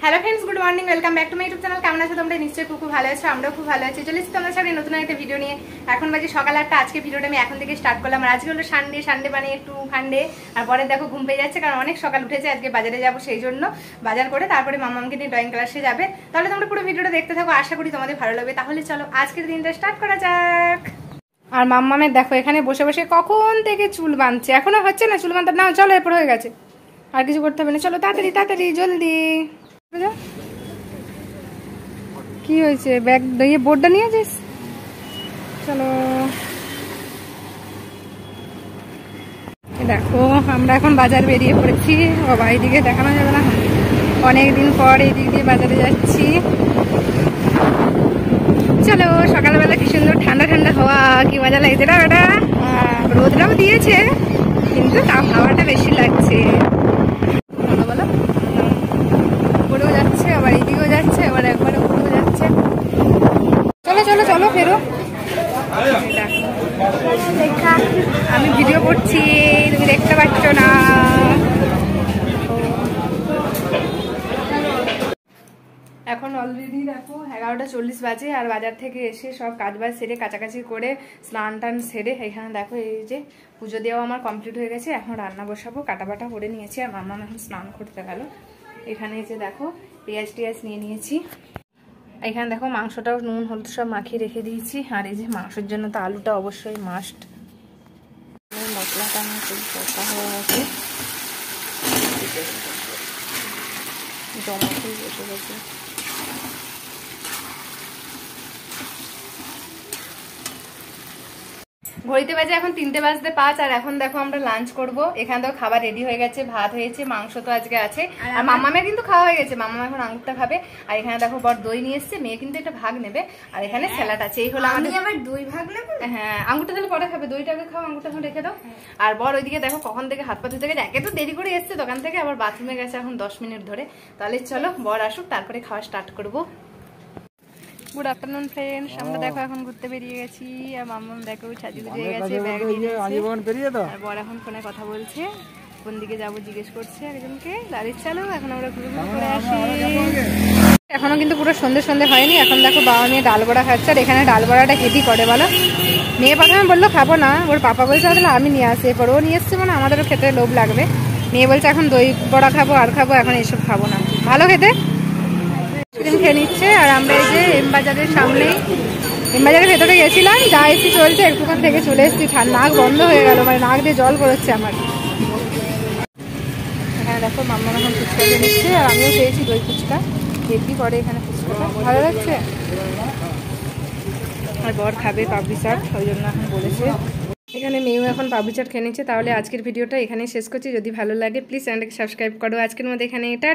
Hello friends, good morning, welcome back to my YouTube channel. কেমন আছো তোমরা? নিশ্চয়ই খুব ভালো আছো, আমরাও খুব ভালো আছি। চলে এসেছি তোমাদের সাথে নতুন একটা ভিডিও নিয়ে। এখন বাজে সকাল 8টা। আজকে ভিডিওটা আমি এখন থেকে স্টার্ট করলাম। আর আজকে হলো সানডে মানে একটু ফান্ডে। আর পরে দেখো ঘুম পেয়ে যাচ্ছে, কারণ অনেক সকাল উঠেছে। আজকে বাজারে যাবো, সেই জন্য বাজার করে তারপরে মামামকে নিয়ে ড্রয়িং ক্লাসে যাবে। তাহলে তোমরা পুরো ভিডিওটা দেখতে থাকো, আশা করি তোমাদের ভালো লাগবে। তাহলে চলো আজকের দিনটা স্টার্ট করা যাক। আর মাম্মামের দেখো এখানে বসে বসে কখন থেকে চুল বাঁধছে, এখনো হচ্ছে না চুল বাঁধতে। না চলো, এরপর হয়ে গেছে, আর কিছু করতে হবে না। চলো তাড়াতাড়ি তাড়াতাড়ি জলদি। কি হয়েছে? ব্যাগ দিয়ে বোর্ডটা নিয়ে যাস। চলো দেখো, আমরা এখন বাজার বেরিয়ে পড়েছি। বাবা, এইদিকে দেখানো যাবে না, অনেকদিন পর এই দিক দিয়ে বাজারে যাচ্ছি। চলো, সকালবেলা কি সুন্দর ঠান্ডা ঠান্ডা হাওয়া, কি মজা লাগছে না? ওটা রোদটাও দিয়েছে, কিন্তু তাও হাওয়াটা বেশি লাগছে। বলো বলো, উপরেও যাচ্ছে, আবার এইদিকেও যাচ্ছে, আবার একবার উপরেও যাচ্ছে। চলো চলো চলো ফেরো। আমি ভিডিও করছি, তুমি দেখতে পাচ্ছ না। এখন অলরেডি দেখো 11:40 বাজে। আর বাজার থেকে এসে সব কাজবাজ সেরে কাছাকাছি করে স্নান টান সেরে এখানে দেখো এই যে পুজো দেওয়া আমার কমপ্লিট হয়ে গেছে। এখন রান্না বসাবো, কাটাবাটা করে নিয়েছি। আর মাম্মা এখন স্নান করতে গেল। এখানে যে দেখো পেঁয়াজ টিয়াজ নিয়ে নিয়েছি। এখানে দেখো মাংসটাও নুন হলুদ সব মাখিয়ে রেখে দিয়েছি। আর এই যে মাংসের জন্য তো আলুটা অবশ্যই মাস্ট। মশলাটা আমার খুব কষা হয়ে গেছে, জমা ফুল বসে গেছে। ঘড়িতে বাজে এখন 3:05। আর এখন দেখো আমরা লাঞ্চ করব। এখানে তো খাবার রেডি হয়ে গেছে, ভাত হয়েছে, মাংস তো আজকে আছে। আর মাম্মামের কিন্তু খাওয়া হয়ে গেছে, মাম্মা এখন আঙুরটা খাবে। আর এখানে দেখো বড় দই নিয়ে এসছে, মেয়ে কিন্তু একটা ভাগ নেবে। আর এখানে স্যালাড আছে। এই হলো আমাদের। আবার দই ভাগ নেবে? হ্যাঁ, আঙুরটা তাহলে পরে খাবে, দইটাকে খাও, আঙুরটা এখন রেখে দাও। আর বড় ওইদিকে দেখো কখন থেকে হাত পা ধুতে গেছে, একে তো দেরি করে এসছে দোকান থেকে, আবার বাথরুমে গেছে এখন 10 মিনিট ধরে। তাহলে চলো বড় আসুক, তারপরে খাওয়া স্টার্ট করবো। গুড আফটারনুন ফ্রেন্ডস, আমরা দেখো এখন ঘুরতে বেরিয়ে গেছি। আর মাম্মাম দেখো সাজুগুজু হয়ে গেছে, ব্যাগ নিয়ে গেছে। আর বড় এখন ফোনে কথা বলছে, কোন দিকে যাবো জিজ্ঞেস করছে একজনকে। দাঁড়িয়ে চলো এখন আমরা ঘুরে ঘুরে করে আসি। এখনো কিন্তু পুরো সন্ধে হয়নি। এখন দেখো বাবা মেয়ে ডাল বড়া খাচ্ছে। আর এখানে ডাল বড়াটা হেভি করে বলো। মেয়ে প্রথমে বললো খাবো না, ওর পাপা বলছে তাহলে আমি নিয়ে আসি। এরপর ও নিয়ে এসছে, মানে আমাদেরও খেতে লোভ লাগবে। মেয়ে বলছে এখন দই বড়া খাবো, আর খাবো, এখন এইসব খাবো না। ভালো খেতে খেয়ে নিচ্ছে। আর আমরা এই যে এমবাজারের সামনেই, এমবাজারের ভেতরে গেছিলাম, যা এসি চলছে, একটুখান থেকে চলে এসেছি। নাক বন্ধ হয়ে গেল, মানে নাক দিয়ে জল পড়ছে আমার। এখানে দেখো মাম্মা এখন ফুচকা খেয়ে নিচ্ছে। আর আমিও খেয়েছি দই ফুচকা, হেভি করে এখানে ফুচকাটা, ভালো লাগছে। আর বর খাবে পাপড়ি চাট, ওই জন্য এখন বলেছে। এখানে মেয়েও এখন পাপড়ি চাট খেয়ে নিচ্ছে। তাহলে আজকের ভিডিওটা এখানেই শেষ করছি। যদি ভালো লাগে প্লিজ চ্যানেলটাকে সাবস্ক্রাইব করো। আজকের মধ্যে এখানে এটা।